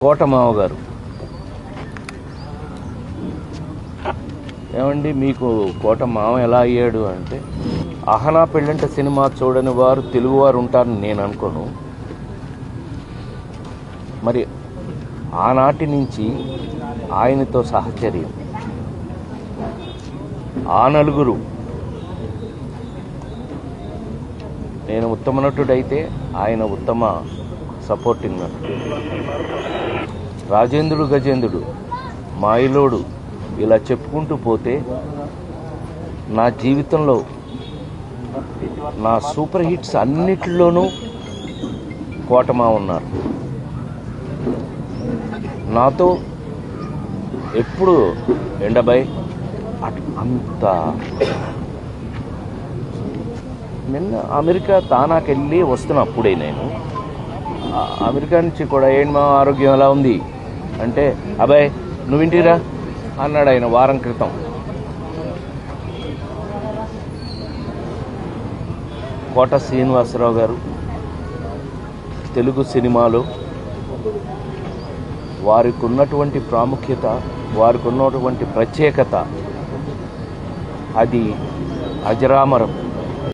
కోటమావ గారు ఏమండి మీకు కోటమావ ఎలా అయ్యాడు అంటే అహనా పెళ్ళంట సినిమా చూడని వారు తెలుగువారు ఉంటారని నేను అనుకోను. మరి ఆనాటి నుంచి ఆయనతో సహచర్యం ఆ నలుగురు, నేను ఉత్తమ నటుడైతే ఆయన ఉత్తమ సపోర్టింగ్ నటుడు, రాజేంద్రుడు గజేంద్రుడు, మాయిలోడు, ఇలా చెప్పుకుంటూ పోతే నా జీవితంలో నా సూపర్ హిట్స్ అన్నిటిలోనూ కోటమా ఉన్నారు. నాతో ఎప్పుడు ఎండబాయ్ అంత. నిన్న అమెరికా తానాకెళ్ళి వస్తున్నప్పుడే నేను అమెరికా నుంచి కూడా ఏంటి మా ఆరోగ్యం ఎలా ఉంది అంటే, అబ్బాయి నువ్వు ఇంటిరా అన్నాడు ఆయన వారం క్రితం. కోట శ్రీనివాసరావు గారు తెలుగు సినిమాలో వారికి ఉన్నటువంటి ప్రాముఖ్యత, వారికి ఉన్నటువంటి ప్రత్యేకత అది అజరామరం.